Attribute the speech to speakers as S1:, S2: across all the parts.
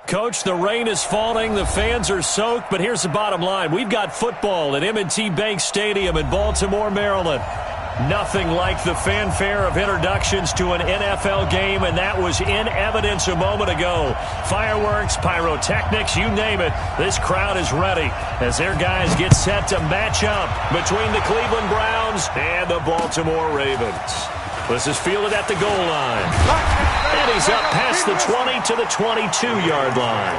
S1: Coach, the rain is falling, the fans are soaked, but here's the bottom line. We've got football at M&T Bank Stadium in Baltimore, Maryland. Nothing like the fanfare of introductions to an NFL game, and that was in evidence a moment ago. Fireworks, pyrotechnics, you name it. This crowd is ready as their guys get set to match up between the Cleveland Browns and the Baltimore Ravens. This is fielded at the goal line. And he's up past the 20 to the 22-yard line.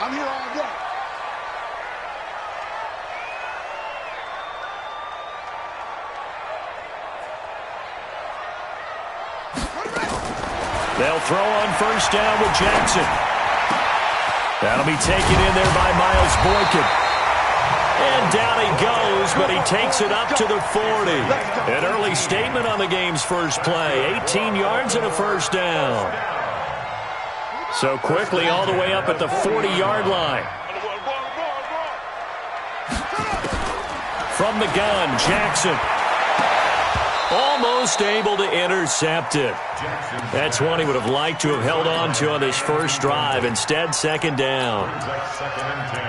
S2: I'm here all day.
S1: They'll throw on first down with Jackson. That'll be taken in there by Miles Boykin. And down he goes, but he takes it up to the 40. An early statement on the game's first play. 18 yards and a first down. So quickly all the way up at the 40-yard line. From the gun, Jackson. Almost able to intercept it. That's one he would have liked to have held on to on this first drive. Instead, second down.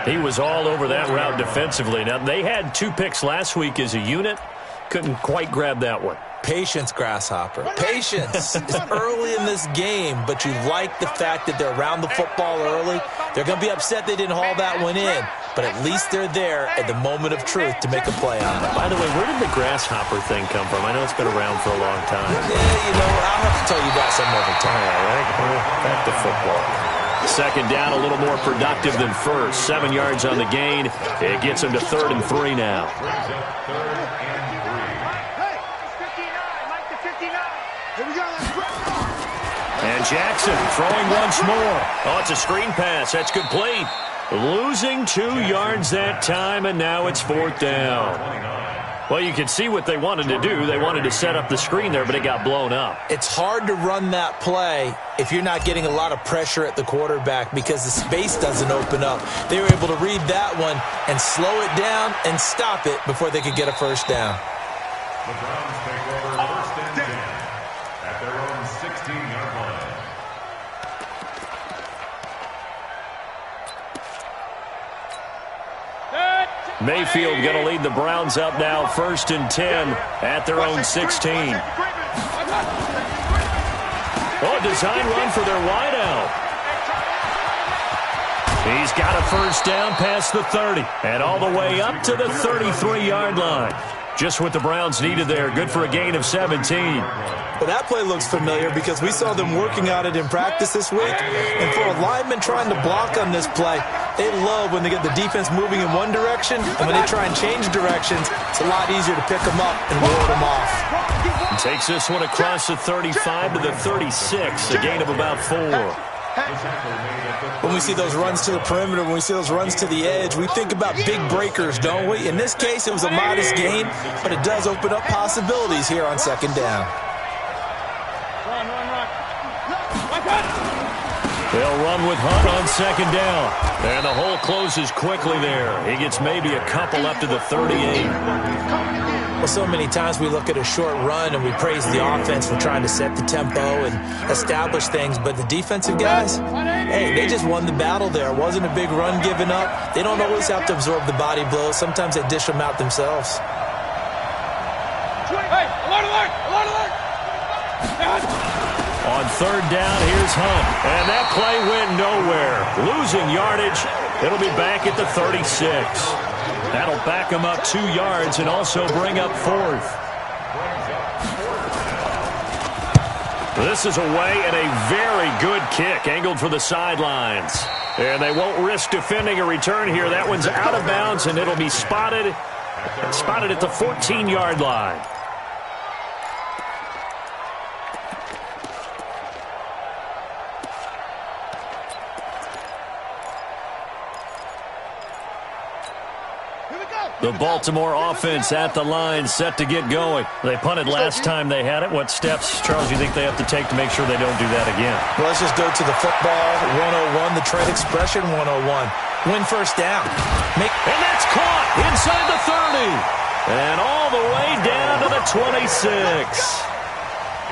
S1: He was all over that route defensively. Now, they had 2 picks last week as a unit. Couldn't quite grab that one.
S3: Patience, Grasshopper. Patience. It's early in this game, but you like the fact that they're around the football early. They're going to be upset they didn't haul that one in, but at least they're there at the moment of truth to make a play on it.
S1: By the way, where did the Grasshopper thing come from? I know it's been around for a long time.
S3: Yeah, you know, I'll have to tell you that some other time.
S1: All right, back to football. Second down, a little more productive than first. 7 yards on the gain. It gets him to 3rd and 3 now. And Jackson throwing once more. Oh, it's a screen pass. That's complete. Losing 2 yards that time, and now it's 4th down. Well, you can see what they wanted to do. They wanted to set up the screen there, but it got blown up.
S3: It's hard to run that play if you're not getting a lot of pressure at the quarterback because the space doesn't open up. They were able to read that one and slow it down and stop it before they could get a first down.
S4: The Browns take over 1st and 10 at their own 16-yard line.
S1: Mayfield going to lead the Browns up now 1st and 10 at their own 16. Oh, design run for their wideout. He's got a first down past the 30 and all the way up to the 33-yard line. Just what the Browns needed there. Good for a gain of 17.
S3: Well, that play looks familiar because we saw them working on it in practice this week. And for a lineman trying to block on this play, they love when they get the defense moving in one direction. And when they try and change directions, it's a lot easier to pick them up and ward them off.
S1: And takes this one across the 35 to the 36, a gain of about 4.
S3: When we see those runs to the perimeter, when we see those runs to the edge, we think about big breakers, don't we? In this case, it was a modest gain, but it does open up possibilities here on second down.
S1: They'll run with Hunt on second down. And the hole closes quickly there. He gets maybe a couple up to the 38.
S3: Well, so many times we look at a short run and we praise the offense for trying to set the tempo and establish things. But the defensive guys, hey, they just won the battle there. It wasn't a big run given up. They don't always have to absorb the body blows. Sometimes they dish them out themselves.
S2: Hey, alert, alert, alert, alert.
S1: On third down, here's Hunt. And that play went nowhere. Losing yardage. It'll be back at the 36. That'll back him up 2 yards and also bring up 4th. This is away and a very good kick angled for the sidelines. And they won't risk defending a return here. That one's out of bounds, and it'll be spotted at the 14-yard line.
S2: Here we go.
S1: The Baltimore offense at the line, set to get going. They punted last time they had it. What steps, Charles, do you think they have to take to make sure they don't do that again?
S3: Well, let's just go to the football 101, the trade expression 101. Win first down.
S1: And that's caught inside the 30. And all the way down to the 26.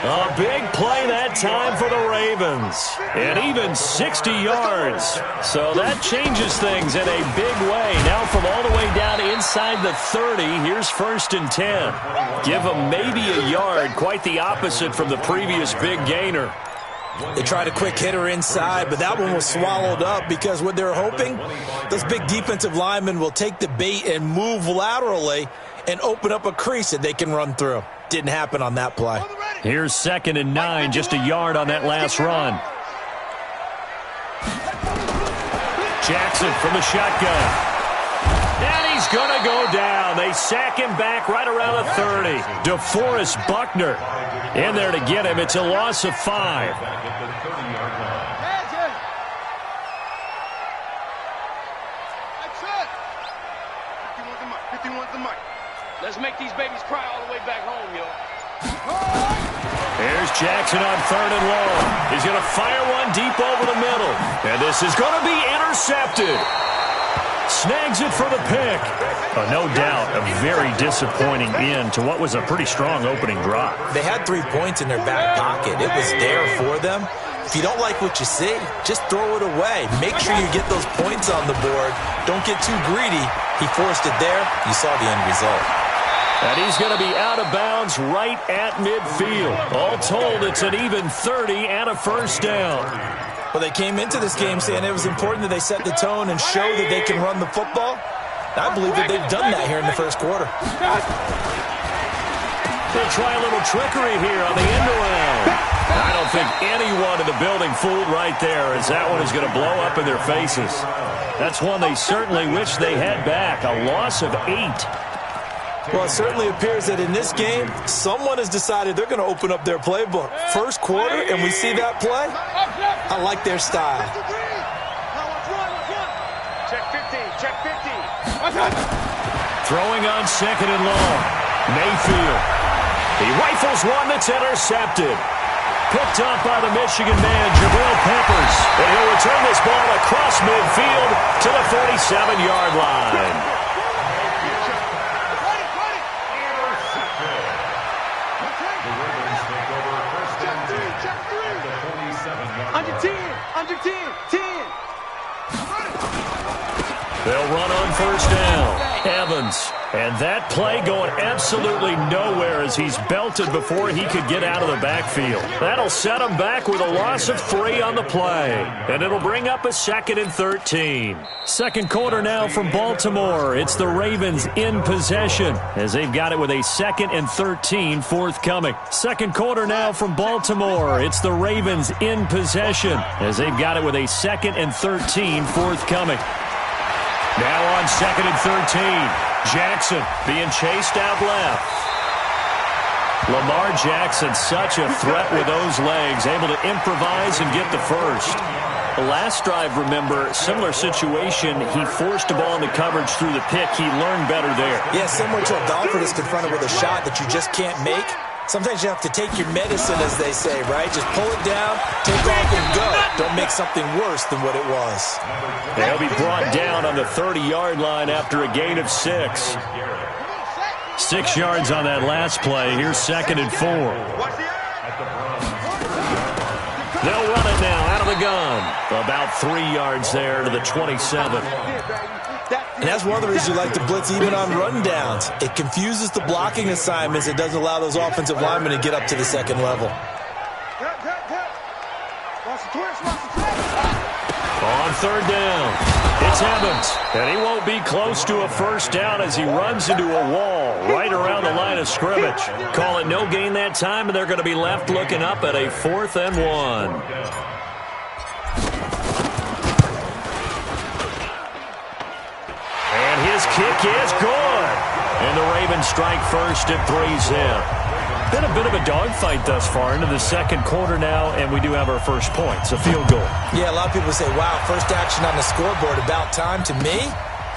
S1: A big play that time for the Ravens. And even 60 yards. So that changes things in a big way. Now from all the way down inside the 30, here's 1st and 10. Give them maybe a yard, quite the opposite from the previous big gainer.
S3: They tried a quick hitter inside, but that one was swallowed up because what they're hoping, those big defensive linemen will take the bait and move laterally and open up a crease that they can run through. Didn't happen on that play.
S1: Here's 2nd and 9, just a yard on that last run. Jackson from the shotgun. And he's going to go down. They sack him back right around the 30. DeForest Buckner in there to get him. It's a loss of 5.
S2: Let's make these babies cry all the way back home, yo.
S1: Here's Jackson on 3rd and long. He's going to fire one deep over the middle. And this is going to be intercepted. Snags it for the pick. No doubt a very disappointing end to what was a pretty strong opening drive.
S3: They had 3 points in their back pocket. It was there for them. If you don't like what you see, just throw it away. Make sure you get those points on the board. Don't get too greedy. He forced it there. You saw the end result.
S1: And he's going to be out of bounds right at midfield. All told, it's an even 30 and a 1st down.
S3: Well, they came into this game saying it was important that they set the tone and show that they can run the football. I believe that they've done that here in the 1st quarter.
S1: They'll try a little trickery here on the end around. I don't think anyone in the building fooled right there, as that one is going to blow up in their faces. That's one they certainly wish they had back. A loss of 8.
S3: Well, it certainly appears that in this game, someone has decided they're going to open up their playbook. 1st quarter, and we see that play. I like their style.
S2: Check 15, check 15.
S1: Throwing on 2nd and long. Mayfield. He rifles one that's intercepted. Picked up by the Michigan man, Jabril Peppers. And he'll return this ball across midfield to the 47-yard line.
S2: Under 10, 10.
S1: They'll run on 1st down. Evans. And that play going absolutely nowhere as he's belted before he could get out of the backfield. That'll set him back with a loss of 3 on the play. And it'll bring up a 2nd and 13. 2nd quarter now from Baltimore. It's the Ravens in possession as they've got it with a 2nd and 13 forthcoming. 2nd quarter now from Baltimore. It's the Ravens in possession as they've got it with a 2nd and 13 forthcoming. Now on 2nd and 13. Jackson being chased out left. Lamar Jackson, such a threat with those legs, able to improvise and get the 1st. The last drive, remember, similar situation. He forced the ball into coverage through the pick. He learned better there.
S3: Yeah, similar to a golfer that's confronted with a shot that you just can't make. Sometimes you have to take your medicine, as they say, right? Just pull it down, take off, and go. Don't make something worse than what it was.
S1: They'll be brought down on the 30-yard line after a gain of 6. 6 yards on that last play. Here's 2nd and 4. They'll run it now out of the gun. About 3 yards there to the 27.
S3: And that's one of the reasons you like to blitz even on rundowns. It confuses the blocking assignments. It doesn't allow those offensive linemen to get up to the 2nd level.
S1: On 3rd down, it's Evans. And he won't be close to a 1st down as he runs into a wall right around the line of scrimmage. Call it no gain that time, and they're going to be left looking up at a 4th and 1. His kick is good. And the Ravens strike first at 3-zip. Been a bit of a dogfight thus far into the 2nd quarter now, and we do have our first points, a field goal.
S3: Yeah, a lot of people say, wow, first action on the scoreboard, about time. To me,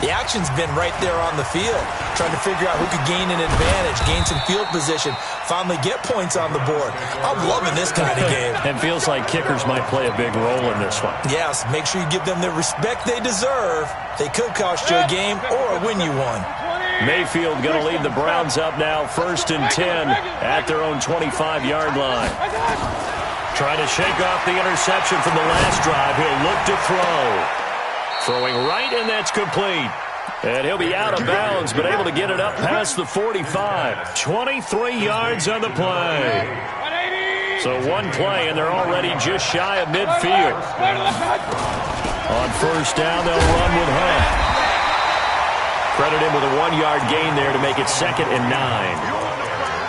S3: The action's been right there on the field, trying to figure out who could gain an advantage, gain some field position, finally get points on the board. I'm loving this kind of game.
S1: And feels like kickers might play a big role in this one.
S3: Yes, make sure you give them the respect they deserve. They could cost you a game or win you one.
S1: Mayfield going to lead the Browns up now, 1st and 10 at their own 25-yard line. Trying to shake off the interception from the last drive. He'll look to throw. Throwing right, and that's complete. And he'll be out of bounds, but able to get it up past the 45. 23 yards on the play. So one play, and they're already just shy of midfield. On 1st down, they'll run with Hunt. Credit him with a 1-yard gain there to make it 2nd and 9.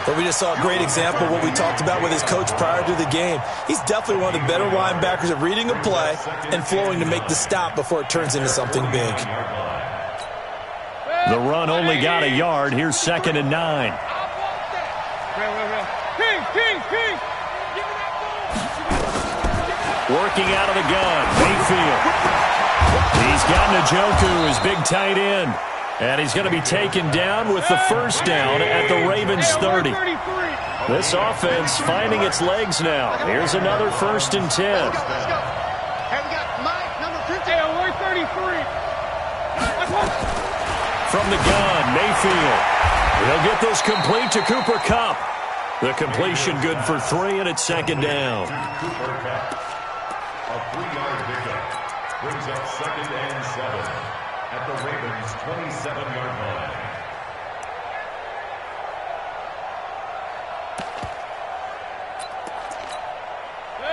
S3: But we just saw a great example of what we talked about with his coach prior to the game. He's definitely one of the better linebackers at reading a play and flowing to make the stop before it turns into something big.
S1: The run only got a yard. Here's 2nd and 9. Working out of the gun, Mayfield. He's got Njoku, his big tight end. And he's going to be taken down with the 1st down at the Ravens 30. This offense finding its legs now. Here's another 1st and 10. From the gun, Mayfield. He'll get this complete to Cooper Kupp. The completion good for 3, and it's 2nd down.
S4: Cooper Kupp. A 3-yard pickup brings up 2nd and 7 at the Ravens' 27-yard line.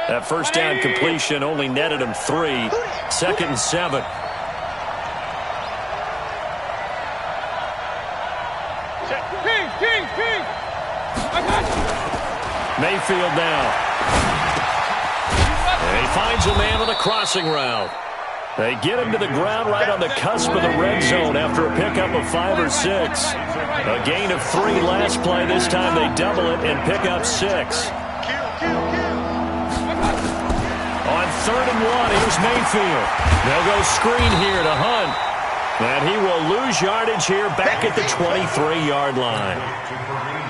S1: That 1st down completion only netted him 3. 2nd and 7. Mayfield now. And he finds a man on the crossing route. They get him to the ground right on the cusp of the red zone after a pickup of 5 or 6. A gain of 3 last play. This time they double it and pick up 6. On 3rd and 1, here's Mayfield. They'll go screen here to Hunt. And he will lose yardage here back at the 23-yard line.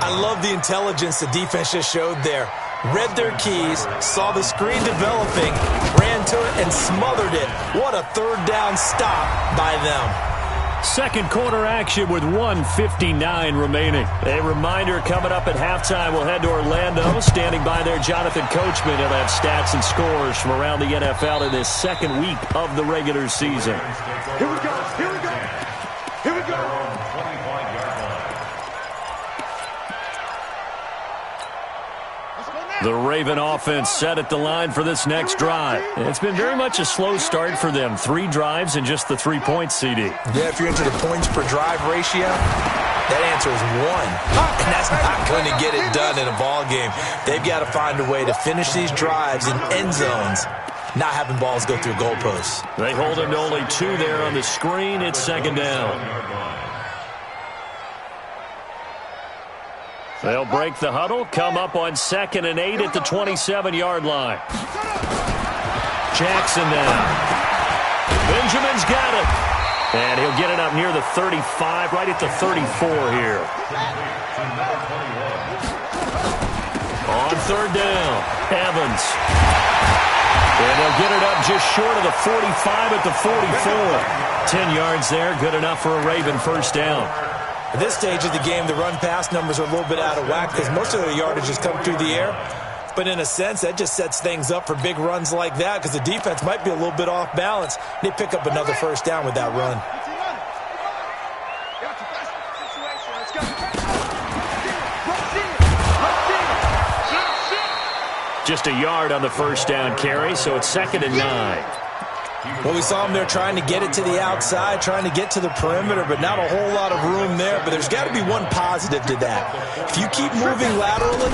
S3: I love the intelligence the defense just showed there. Read their keys, saw the screen developing, ran to it, and smothered it. What a 3rd down stop by them.
S1: Second quarter action with 1:59 remaining. A reminder coming up at halftime. We'll head to Orlando. Standing by there, Jonathan Coachman. He'll have stats and scores from around the NFL in this 2nd week of the regular season.
S4: Here we go. Here we go. Here we go.
S1: The Raven offense set at the line for this next drive. It's been very much a slow start for them. 3 drives and just the 3 points, CD.
S3: Yeah, if you're into the points per drive ratio, that answer is 1. And that's not going to get it done in a ball game. They've got to find a way to finish these drives in end zones, not having balls go through goalposts.
S1: They hold him to only 2 there on the screen. It's 2nd down. They'll break the huddle, come up on 2nd and 8 at the 27-yard line. Jackson now. Benjamin's got it. And he'll get it up near the 35, right at the 34 here. On 3rd down, Evans. And they'll get it up just short of the 45 at the 44. 10 yards there, good enough for a Raven 1st down.
S3: At this stage of the game, the run-pass numbers are a little bit out of whack because most of their yardage has come through the air. But in a sense, that just sets things up for big runs like that because the defense might be a little bit off balance. They pick up another 1st down with that run.
S1: Just a yard on the 1st down carry, so it's 2nd and 9.
S3: Well, we saw him there trying to get it to the outside, trying to get to the perimeter, but not a whole lot of room there. But there's got to be one positive to that. If you keep moving laterally,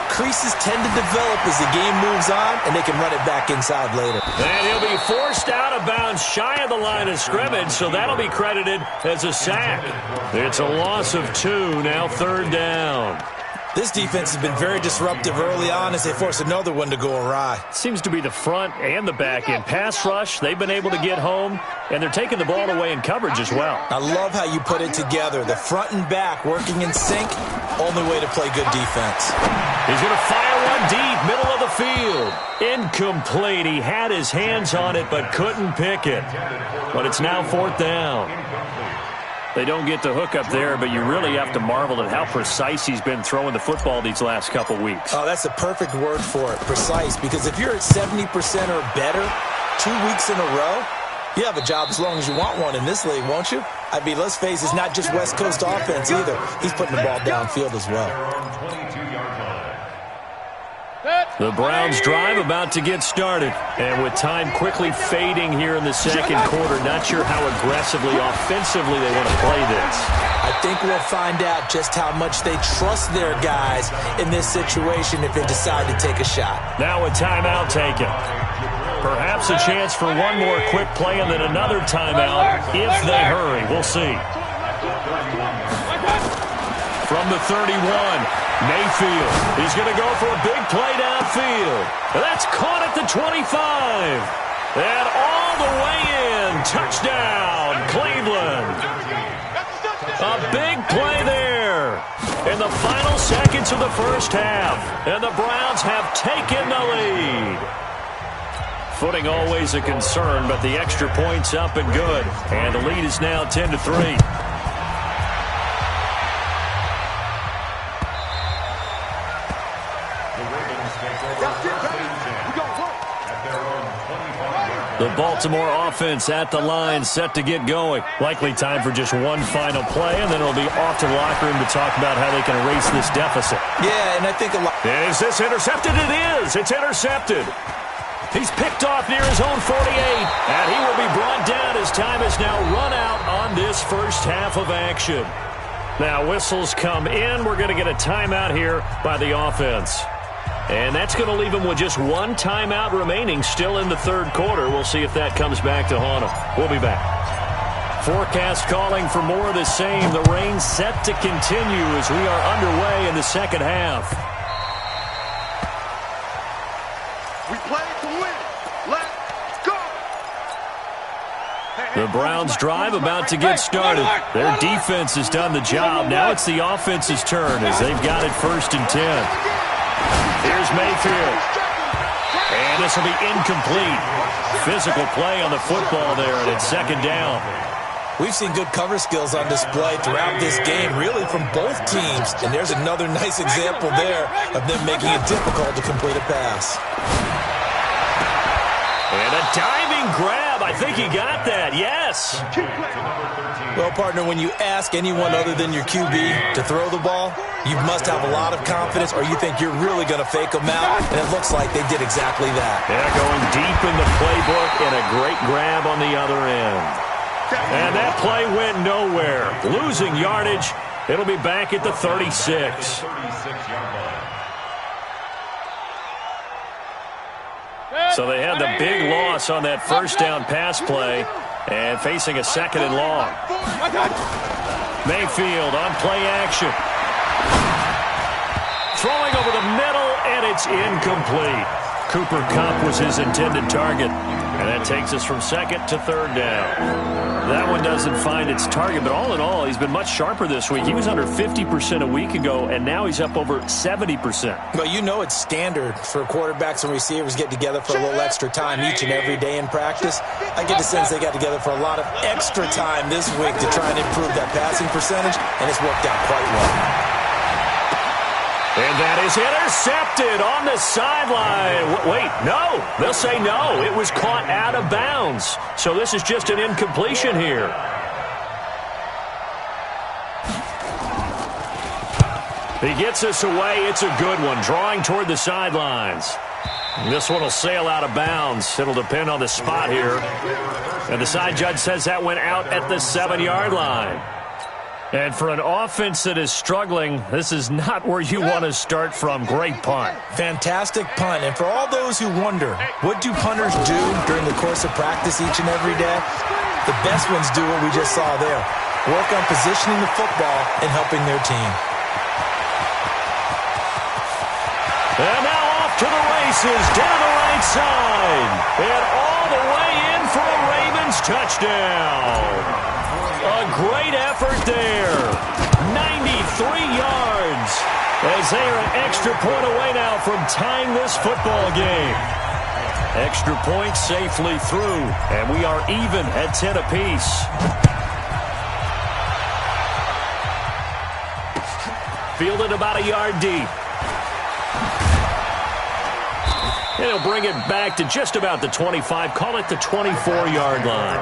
S3: creases tend to develop as the game moves on, and they can run it back inside later.
S1: And he'll be forced out of bounds shy of the line of scrimmage, so that'll be credited as a sack. It's a loss of 2, now 3rd down.
S3: This defense has been very disruptive early on as they force another one to go awry.
S1: Seems to be the front and the back end. Pass rush, they've been able to get home, and they're taking the ball away in coverage as well.
S3: I love how you put it together. The front and back working in sync, only way to play good defense.
S1: He's going to fire one deep, middle of the field. Incomplete. He had his hands on it but couldn't pick it. But it's now 4th down. They don't get the hook up there, but you really have to marvel at how precise he's been throwing the football these last couple weeks.
S3: Oh, that's a perfect word for it, precise, because if you're at 70% or better 2 weeks in a row, you have a job as long as you want one in this league, won't you? I mean, let's face it, it's not just West Coast offense either. He's putting the ball downfield as well.
S1: The Browns drive about to get started. And with time quickly fading here in the second quarter, not sure how aggressively, offensively they want to play this.
S3: I think we'll find out just how much they trust their guys in this situation if they decide to take a shot.
S1: Now a timeout taken. Perhaps a chance for one more quick play and then another timeout if they hurry. We'll see. From the 31, Mayfield. He's going to go for a big play downfield. That's caught at the 25. And all the way in. Touchdown, Cleveland. A big play there. In the final seconds of the first half. And the Browns have taken the lead. Footing always a concern, but the extra point's up and good. And the lead is now 10-3. The Baltimore offense at the line, set to get going. Likely time for just one final play, and then it'll be off to the locker room to talk about how they can erase this deficit.
S3: Yeah, and I think a lot.
S1: Is this intercepted? It is. It's intercepted. He's picked off near his own 48, and he will be brought down as time has now run out on this first half of action. Now whistles come in. We're going to get a timeout here by the offense. And that's going to leave him with just one timeout remaining still in the third quarter. We'll see if that comes back to haunt him. We'll be back. Forecast calling for more of the same. The rain set to continue as we are underway in the second half.
S2: We play to win. Let's go.
S1: The Browns drive about to get started. Their defense has done the job. Now it's the offense's turn as they've got it 1st and 10. Here's Mayfield. And this will be incomplete. Physical play on the football there, and it's 2nd down.
S3: We've seen good cover skills on display throughout this game, really from both teams. And there's another nice example there of them making it difficult to complete a pass.
S1: And a diving grab. I think he got that. Yes.
S3: Well, partner, when you ask anyone other than your QB to throw the ball, you must have a lot of confidence or you think you're really going to fake them out, and it looks like they did exactly that.
S1: Yeah, going deep in the playbook and a great grab on the other end. And that play went nowhere. Losing yardage. It'll be back at the 36. So they had the big loss on that first down pass play and facing a 2nd and long. Mayfield on play action. Throwing over the middle, and it's incomplete. Cooper Kupp was his intended target. And that takes us from 2nd to 3rd down. That one doesn't find its target, but all in all, he's been much sharper this week. He was under 50% a week ago, and now he's up over 70%.
S3: Well, you know it's standard for quarterbacks and receivers get together for a little extra time each and every day in practice. I get the sense they got together for a lot of extra time this week to try and improve that passing percentage, and it's worked out quite well.
S1: And that is intercepted on the sideline. Wait, no. They'll say no. It was caught out of bounds. So this is just an incompletion here. He gets us away. It's a good one. Drawing toward the sidelines. This one will sail out of bounds. It'll depend on the spot here. And the side judge says that went out at the 7-yard line. And for an offense that is struggling, this is not where you want to start from. Great punt.
S3: Fantastic punt. And for all those who wonder, what do punters do during the course of practice each and every day? The best ones do what we just saw there. Work on positioning the football and helping their team.
S1: to the races down the right side. And all the way in for a Ravens touchdown. A great effort there. 93 yards. As they are an extra point away now from tying this football game. Extra point safely through. And we are even at 10 apiece. Fielded about a yard deep. And he'll bring it back to just about the 25. Call it the 24-yard line.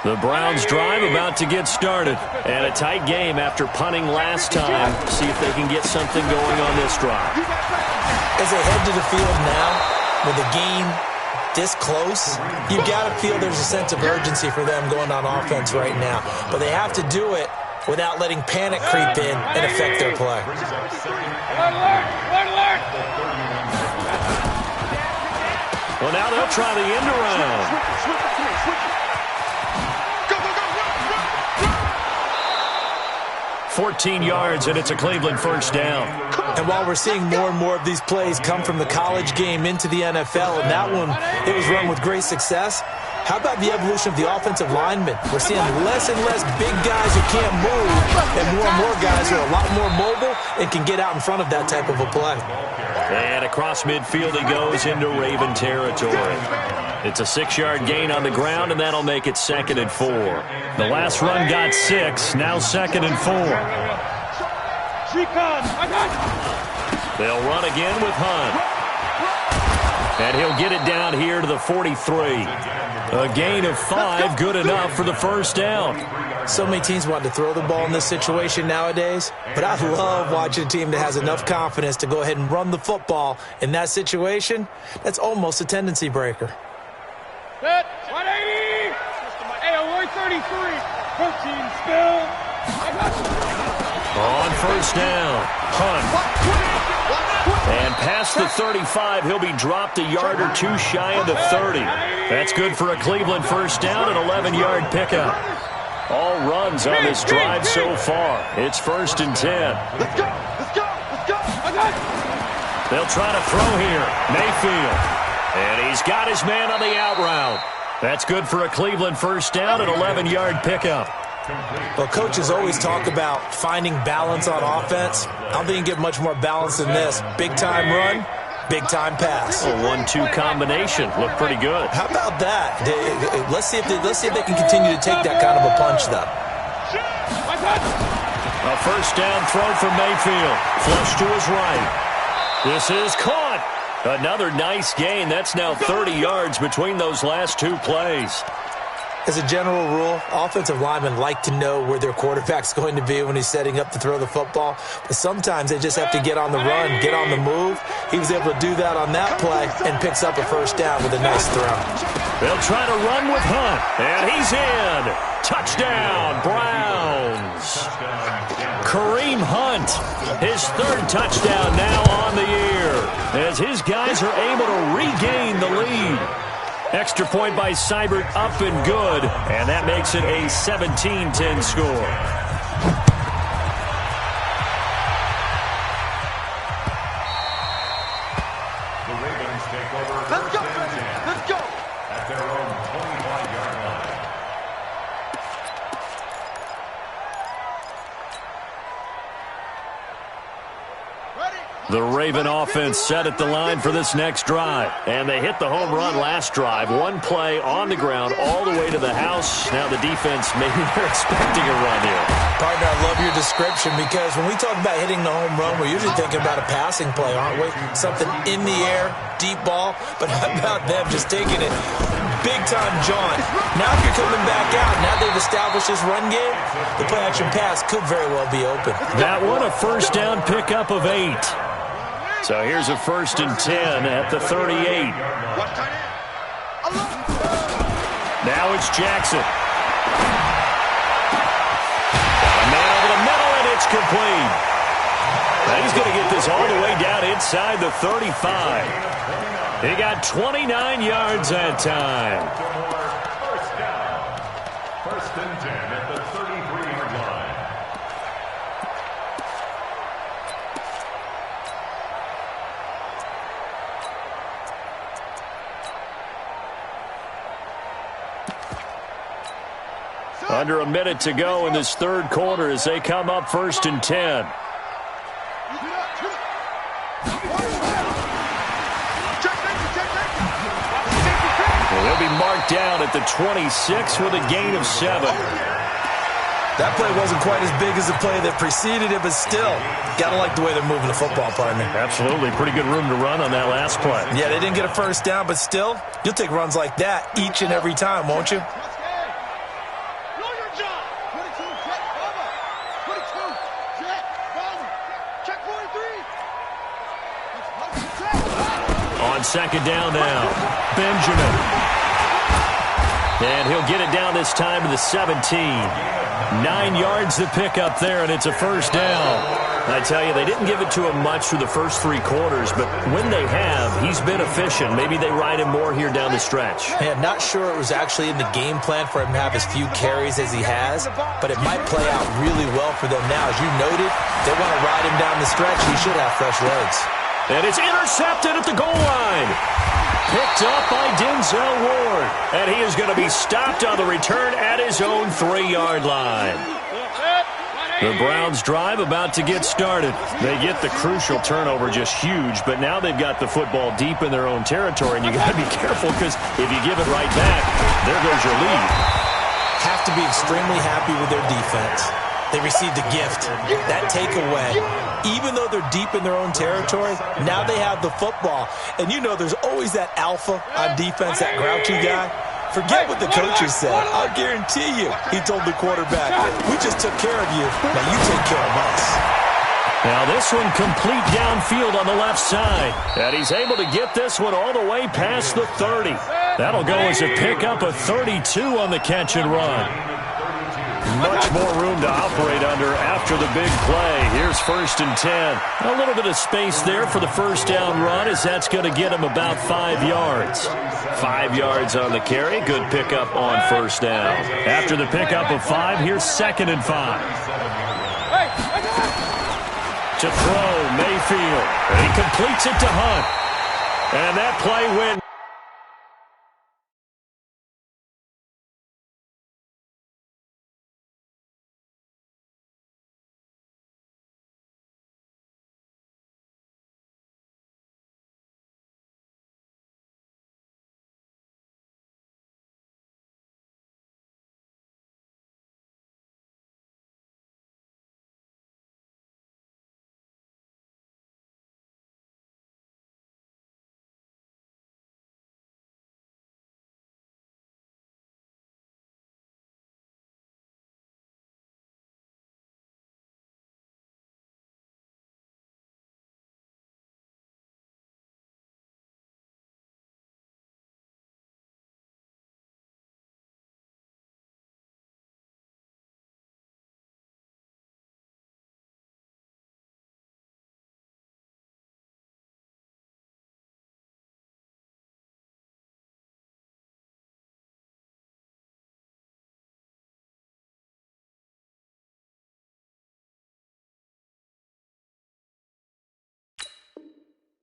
S1: The Browns drive about to get started. And a tight game after punting last time. See if they can get something going on this drive.
S3: As they head to the field now, with the game this close, you've got to feel there's a sense of urgency for them going on offense right now. But they have to do it without letting panic creep in and affect their play.
S1: Well, now they'll try the end around. 14 yards, and it's a Cleveland first down.
S3: And while we're seeing more and more of these plays come from the college game into the NFL, and that one, it was run with great success, how about the evolution of the offensive linemen? We're seeing less and less big guys who can't move, and more guys who are a lot more mobile and can get out in front of that type of a play.
S1: And across midfield he goes into Raven territory. It's a 6-yard gain on the ground, and that'll make it 2nd and 4. The last run got 6, now 2nd and 4. They'll run again with Hunt. And he'll get it down here to the 43. A gain of 5, good enough for the first down.
S3: So many teams want to throw the ball in this situation nowadays, but I love watching a team that has enough confidence to go ahead and run the football. In that situation, that's almost a tendency breaker.
S2: 180. Hey, 133. 13 spill.
S1: On first down, Hunt. And past the 35, he'll be dropped a yard or two shy of the 30. That's good for a Cleveland first down, an 11-yard pickup. All runs on this drive so far. It's 1st and 10.
S2: Let's go.
S1: They'll try to throw here. Mayfield. And he's got his man on the out route. That's good for a Cleveland first down, an 11-yard pickup.
S3: Well, coaches always talk about finding balance on offense. I don't think you can get much more balance than this. Big-time run, big-time pass.
S1: A 1-2 combination. Looked pretty good.
S3: How about that? Let's see if they can continue to take that kind of a punch, though.
S1: A first down throw from Mayfield. Flush to his right. This is caught. Another nice gain. That's now 30 yards between those last 2 plays.
S3: As a general rule, offensive linemen like to know where their quarterback's going to be when he's setting up to throw the football. But sometimes they just have to get on the run, get on the move. He was able to do that on that play and picks up a first down with a nice throw.
S1: They'll try to run with Hunt. And he's in. Touchdown, Browns. Kareem Hunt, his 3rd touchdown now on the year, as his guys are able to regain the lead. Extra point by Seibert, up and good, and that makes it a 17-10 score.
S4: The Ravens take over. Let's go. At their own 25-yard line.
S1: The Raven offense set at the line for this next drive. And they hit the home run last drive. 1 play on the ground all the way to the house. Now the defense, maybe they're expecting a run here.
S3: Partner, I love your description because when we talk about hitting the home run, we're usually thinking about a passing play, aren't we? Something in the air, deep ball. But how about them just taking it big-time jaunt? Now if you're coming back out, now they've established this run game, the play-action pass could very well be open.
S1: That one a first down pickup of 8. So here's a 1st and 10 at the 38. Now it's Jackson. A man over the middle, and it's complete. Now he's going to get this all the way down inside the 35. He got 29 yards that time.
S4: First and 10 at the 38.
S1: Under a minute to go in this third quarter as they come up 1st and 10. They'll be marked down at the 26 with a gain of 7.
S3: That play wasn't quite as big as the play that preceded it, but still, gotta like the way they're moving the football, partner.
S1: Absolutely. Pretty good room to run on that last play.
S3: Yeah, they didn't get a first down, but still, you'll take runs like that each and every time, won't you?
S1: On second down now, Benjamin. And he'll get it down this time to the 17. 9 yards to pick up there, and it's a first down. I tell you, they didn't give it to him much through the first 3 quarters, but when they have, he's been efficient. Maybe they ride him more here down the stretch.
S3: Hey, I'm not sure it was actually in the game plan for him to have as few carries as he has, but it might play out really well for them now. As you noted, they want to ride him down the stretch. He should have fresh legs.
S1: And it's intercepted at the goal line. Picked up by Denzel Ward. And he is going to be stopped on the return at his own 3-yard line. The Browns drive about to get started. They get the crucial turnover, just huge, but now they've got the football deep in their own territory, and you got to be careful because if you give it right back, there goes your lead.
S3: Have to be extremely happy with their defense. They received a gift. That takeaway, even though they're deep in their own territory, now they have the football. And you know there's always that alpha on defense, that grouchy guy. Forget what the coaches said. I'll guarantee you, he told the quarterback, we just took care of you. Now you take care of us.
S1: Now this one complete downfield on the left side. And he's able to get this one all the way past the 30. That'll go as a pickup of 32 on the catch and run. Much more room to operate under after the big play. Here's 1st and 10. A little bit of space there for the first down run as that's going to get him about 5 yards. 5 yards on the carry. Good pickup on first down. After the pickup of 5, here's 2nd and 5. To throw, Mayfield. And he completes it to Hunt. And that play went.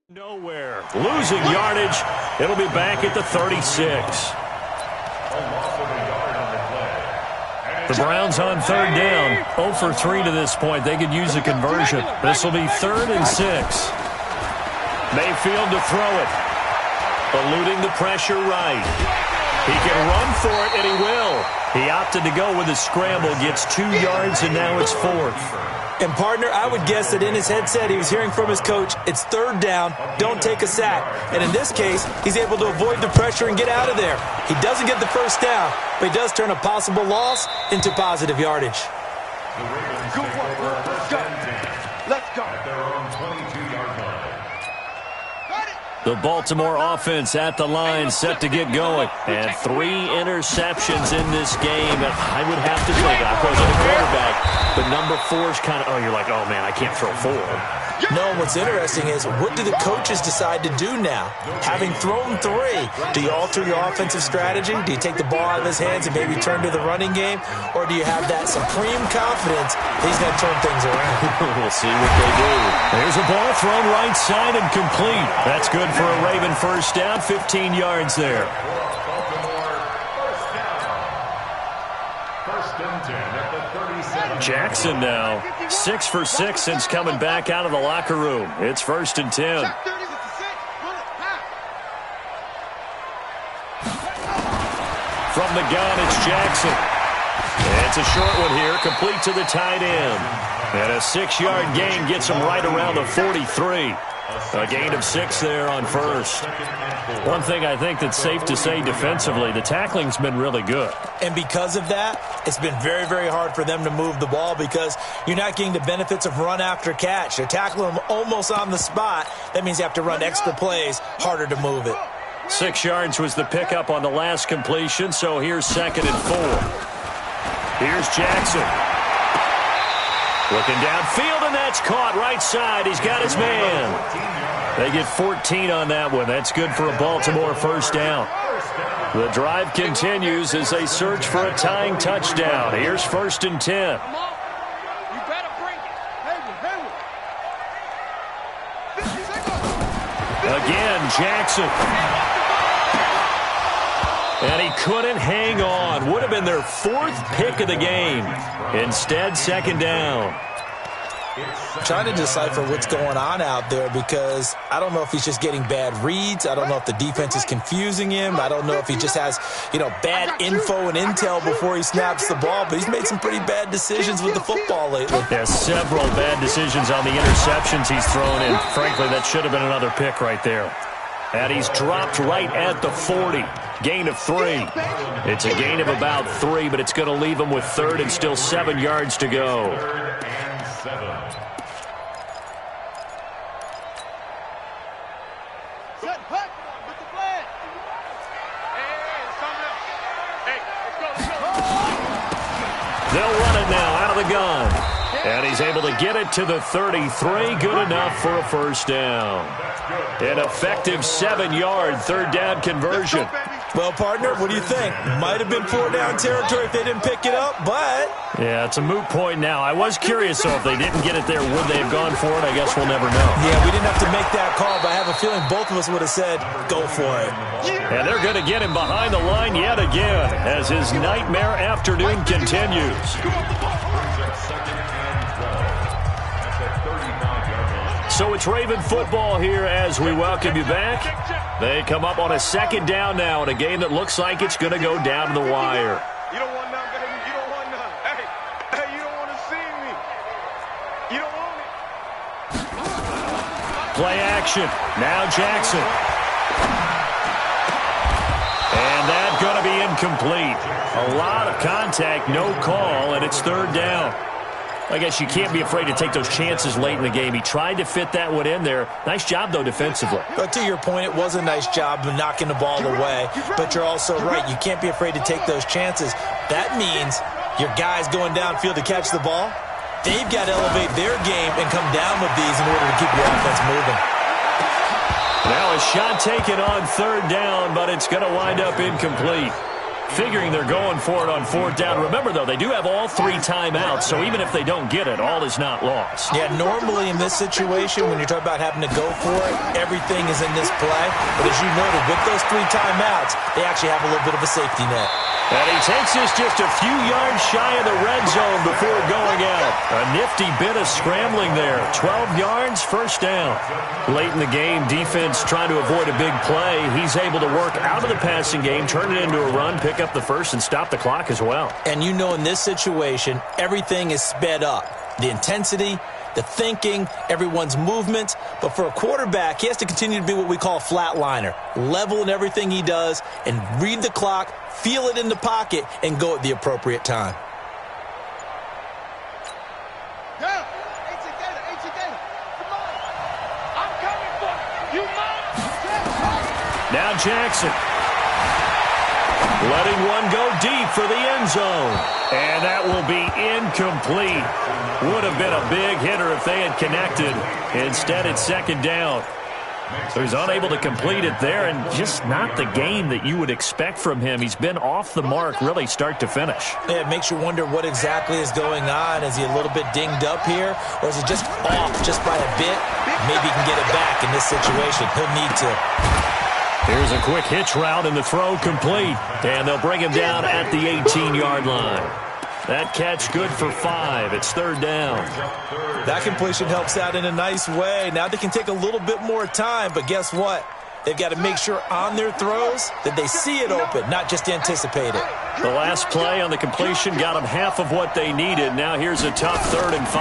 S1: Nowhere. Losing yardage. It'll be back at the 36. The Browns on 3rd down. 0 for 3 to this point. They could use a conversion. This will be 3rd and 6. Mayfield to throw it. Eluding the pressure right. He can run for it, and he will. He opted to go with a scramble. Gets 2 yards, and now it's 4th.
S3: And, partner, I would guess that in his headset he was hearing from his coach, it's 3rd down, don't take a sack. And in this case, he's able to avoid the pressure and get out of there. He doesn't get the first down, but he does turn a possible loss into positive yardage.
S2: Good work. Let's go. Let's go.
S4: At their own 22-yard line.
S1: The Baltimore offense at the line, set to get going. And 3 interceptions in this game. And I would have to think, of course, the quarterback, but number 4 is kind of, you're like, oh, man, I can't throw 4.
S3: No, and what's interesting is, what do the coaches decide to do now? Having thrown 3, do you alter your offensive strategy? Do you take the ball out of his hands and maybe turn to the running game? Or do you have that supreme confidence that he's going to turn things around?
S1: We'll see what they do. There's a ball thrown right side and complete. That's good for a Raven first down, 15 yards there.
S4: Baltimore, first down. 1st and
S1: Jackson now 6 for 6 since coming back out of the locker room. It's 1st and 10. From the gun, it's Jackson. It's a short one here, complete to the tight end. And a 6-yard gain gets him right around the 43. A gain of 6 there on first. One thing I think that's safe to say defensively, the tackling's been really good.
S3: And because of that, it's been very, very hard for them to move the ball because you're not getting the benefits of run after catch. They're tackling them almost on the spot. That means you have to run extra plays, harder to move it.
S1: 6 yards was the pickup on the last completion, so here's 2nd and 4. Here's Jackson. Looking downfield, and that's caught right side. He's got his man. They get 14 on that one. That's good for a Baltimore first down. The drive continues as they search for a tying touchdown. Here's 1st and 10.
S2: You better bring it.
S1: Again, Jackson. And he couldn't hang on. Would have been their 4th pick of the game. Instead, 2nd down.
S3: I'm trying to decipher what's going on out there because I don't know if he's just getting bad reads. I don't know if the defense is confusing him. I don't know if he just has, bad info and intel before he snaps the ball. But he's made some pretty bad decisions with the football lately.
S1: There's several bad decisions on the interceptions he's thrown, and frankly, that should have been another pick right there. And he's dropped right at the 40. Gain of 3. It's a gain of about 3, but it's going to leave him with 3rd and still 7 yards to go.
S4: 3rd and 7.
S1: They'll run it now out of the gun. And he's able to get it to the 33. Good enough for a first down. An effective 7-yard 3rd down conversion.
S3: Well, partner, what do you think? Might have been 4-down territory if they didn't pick it up, but...
S1: Yeah, it's a moot point now. I was curious, though, if they didn't get it there, would they have gone for it? I guess we'll never know.
S3: Yeah, we didn't have to make that call, but I have a feeling both of us would have said, go for it.
S1: And they're going to get him behind the line yet again as his nightmare afternoon continues. So it's Raven football here as we welcome you back. They come up on a 2nd down now in a game that looks like it's going to go down to the wire.
S2: You don't want none, baby. You don't want none. Hey, you don't want to see me. You don't want it.
S1: Play action. Now Jackson. And that's going to be incomplete. A lot of contact, no call, and it's 3rd down. I guess you can't be afraid to take those chances late in the game. He tried to fit that one in there. Nice job, though, defensively.
S3: But to your point, it was a nice job of knocking the ball away. But you're also right. You can't be afraid to take those chances. That means your guys going downfield to catch the ball, they've got to elevate their game and come down with these in order to keep your offense moving.
S1: Now a shot taken on 3rd down, but it's going to wind up incomplete. Figuring they're going for it on 4th down. Remember, though, they do have all 3 timeouts, so even if they don't get it, all is not lost.
S3: Yeah, normally in this situation, when you're talking about having to go for it, everything is in this play. But as you noted, with those 3 timeouts, they actually have a little bit of a safety net.
S1: And he takes this just a few yards shy of the red zone before going out. A nifty bit of scrambling there. 12 yards, first down. Late in the game, defense trying to avoid a big play. He's able to work out of the passing game, turn it into a run, pick up the first, and stop the clock as well.
S3: And you know in this situation, everything is sped up. The intensity, the thinking, everyone's movement. But for a quarterback, he has to continue to be what we call a flatliner. Level in everything he does and read the clock, feel it in the pocket, and go at the appropriate time.
S2: I'm coming for you.
S1: Now Jackson. Letting one go deep for the end zone. And that will be incomplete. Would have been a big hitter if they had connected. Instead, it's 2nd down. So he's unable to complete it there, and just not the game that you would expect from him. He's been off the mark really start to finish.
S3: Yeah, it makes you wonder what exactly is going on. Is he a little bit dinged up here, or is he just off just by a bit? Maybe he can get it back in this situation. He'll need to.
S1: Here's a quick hitch route, and the throw complete. And they'll bring him down at the 18-yard line. That catch good for 5. It's 3rd down.
S3: That completion helps out in a nice way. Now they can take a little bit more time, but guess what? They've got to make sure on their throws that they see it open, not just anticipate it.
S1: The last play on the completion got them half of what they needed. Now here's a tough 3rd and 5.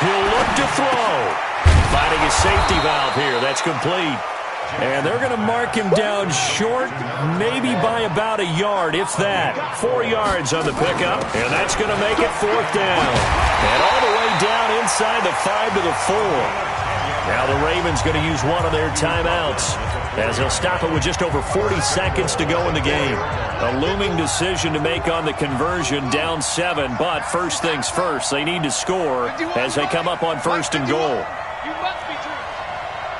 S1: He'll look to throw. Finding a safety valve here. That's complete. And they're going to mark him down short, maybe by about a yard, if that. 4 yards on the pickup, and that's going to make it 4th down. And all the way down inside the 5 to the 4. Now the Ravens going to use one of their timeouts, as they'll stop it with just over 40 seconds to go in the game. A looming decision to make on the conversion, down 7, but first things first, they need to score as they come up on 1st and goal.
S2: You must be true.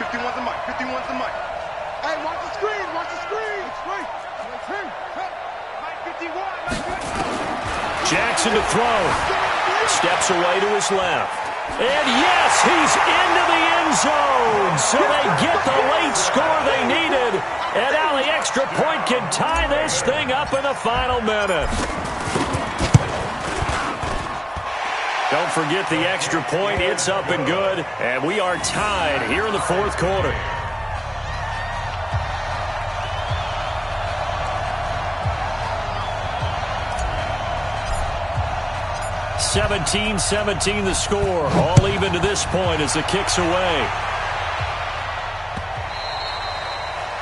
S2: 51's the mic. 51's the mic. Hey, watch the screen. Watch the screen. It's right. Mike 51.
S1: Jackson to throw. Steps away to his left. And yes, he's into the end zone. So they get the late score they needed. And now the extra point can tie this thing up in the final minute. Don't forget the extra point. It's up and good. And we are tied here in the 4th quarter. (17-17) the score. All even to this point as the kick's away.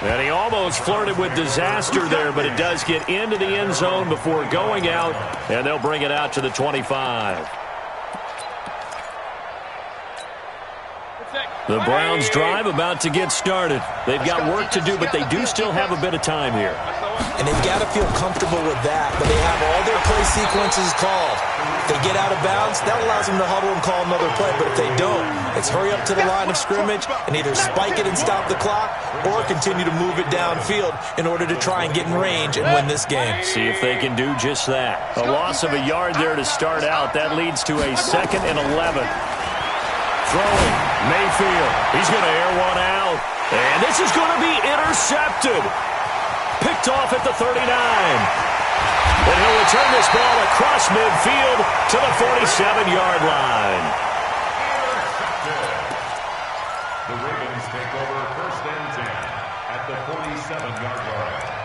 S1: And he almost flirted with disaster there, but it does get into the end zone before going out, and they'll bring it out to the 25. The Browns drive about to get started. They've got work to do, but they do still have a bit of time here.
S3: And they've got to feel comfortable with that, but they have all their play sequences called. If they get out of bounds, that allows them to huddle and call another play, but if they don't, it's hurry up to the line of scrimmage and either spike it and stop the clock or continue to move it downfield in order to try and get in range and win this game.
S1: See if they can do just that. A loss of a yard there to start out. That leads to a 2nd and 11. Throwing, Mayfield. He's going to air one out. And this is going to be intercepted. Picked off at the 39. And he'll return this ball across midfield to the 47-yard line.
S4: The Ravens take over 1st and 10 at the 47-yard line.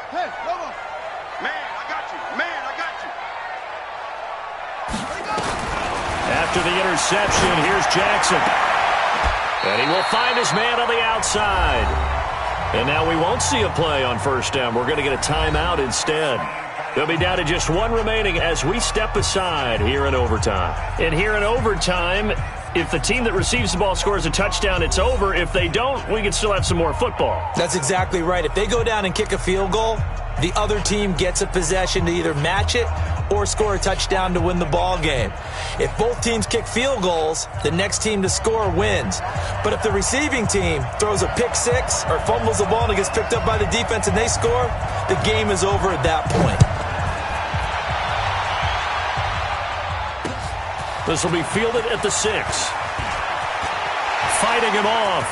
S2: Hey, come on. Man, I got you. Man, I got you.
S1: After the interception, here's Jackson. And he will find his man on the outside. And now we won't see a play on 1st down. We're going to get a timeout instead. They'll be down to just 1 remaining as we step aside here in overtime. And here in overtime, if the team that receives the ball scores a touchdown, it's over. If they don't, we can still have some more football.
S3: That's exactly right. If they go down and kick a field goal, the other team gets a possession to either match it or score a touchdown to win the ball game. If both teams kick field goals, the next team to score wins. But if the receiving team throws a pick 6 or fumbles the ball and it gets picked up by the defense and they score, the game is over at that point.
S1: This will be fielded at the 6. Fighting him off.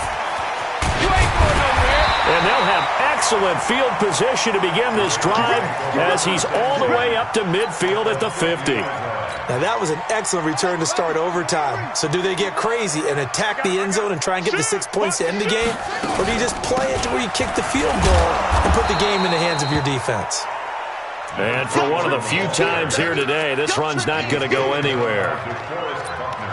S2: You ain't going nowhere.
S1: And they'll have excellent field position to begin this drive as he's all the way up to midfield at the 50.
S3: Now that was an excellent return to start overtime. So do they get crazy and attack the end zone and try and get the 6 points to end the game? Or do you just play it to where you kick the field goal and put the game in the hands of your defense?
S1: And for one of the few times here today, this run's not going to go anywhere.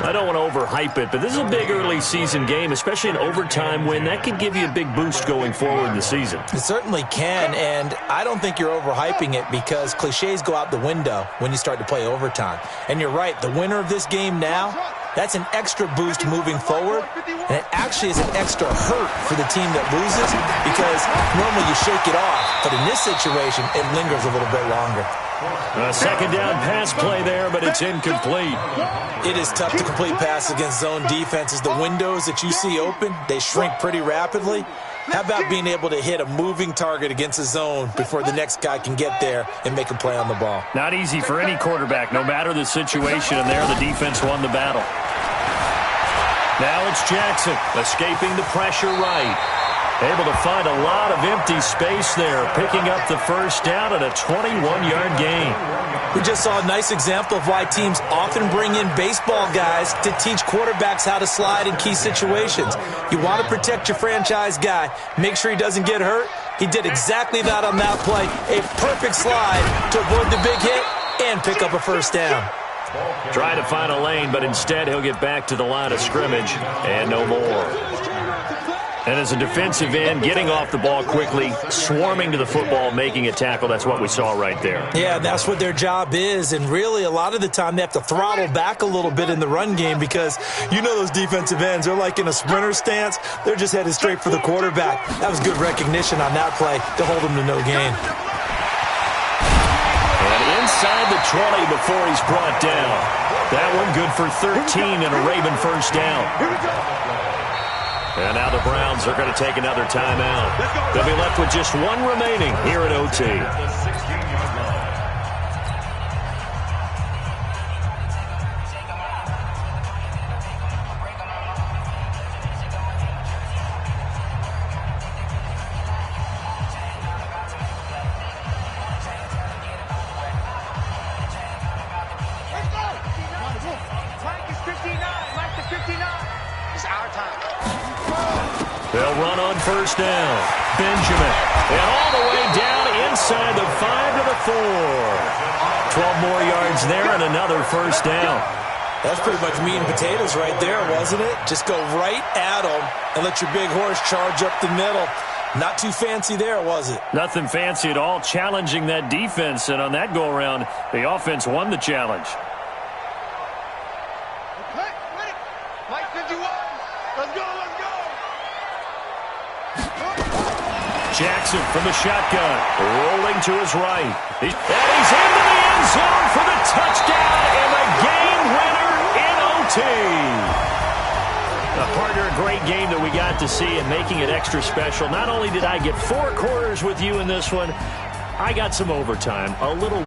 S1: I don't want to overhype it, but this is a big early season game, especially an overtime win. That could give you a big boost going forward in the season.
S3: It certainly can, and I don't think you're overhyping it because cliches go out the window when you start to play overtime. And you're right, the winner of this game now, that's an extra boost moving forward, and it actually is an extra hurt for the team that loses because normally you shake it off, but in this situation, it lingers a little bit longer.
S1: A 2nd down pass play there, but it's incomplete.
S3: It is tough to complete passes against zone defenses. The windows that you see open, they shrink pretty rapidly. How about being able to hit a moving target against a zone before the next guy can get there and make a play on the ball?
S1: Not easy for any quarterback, no matter the situation, and there the defense won the battle. Now it's Jackson, escaping the pressure right. Able to find a lot of empty space there, picking up the first down and a 21-yard gain.
S3: We just saw a nice example of why teams often bring in baseball guys to teach quarterbacks how to slide in key situations. You want to protect your franchise guy. Make sure he doesn't get hurt. He did exactly that on that play. A perfect slide to avoid the big hit and pick up a first down.
S1: Try to find a lane, but instead he'll get back to the line of scrimmage and no more. And as a defensive end, getting off the ball quickly, swarming to the football, making a tackle, that's what we saw right there.
S3: Yeah, that's what their job is. And really, a lot of the time, they have to throttle back a little bit in the run game because you know those defensive ends, they're like in a sprinter stance. They're just headed straight for the quarterback. That was good recognition on that play to hold him to no gain.
S1: And inside the 20 before he's brought down. That one good for 13 and a Raven first down. And now the Browns are going to take another timeout. They'll be left with just one remaining here at OT. They'll run on first down. Benjamin. And all the way down inside the 5 to the 4. 12 more yards there and another first down.
S3: That's pretty much meat and potatoes right there, wasn't it? Just go right at them and let your big horse charge up the middle. Not too fancy there, was it?
S1: Nothing fancy at all, challenging that defense. And on that go-around, the offense won the challenge.
S2: Mike 51. Let's go, let's go.
S1: Jackson from the shotgun, rolling to his right. And he's into the end zone for the touchdown and the game winner in OT. Partner, a great game that we got to see and making it extra special. Not only did I get 4 quarters with you in this one, I got some overtime. A little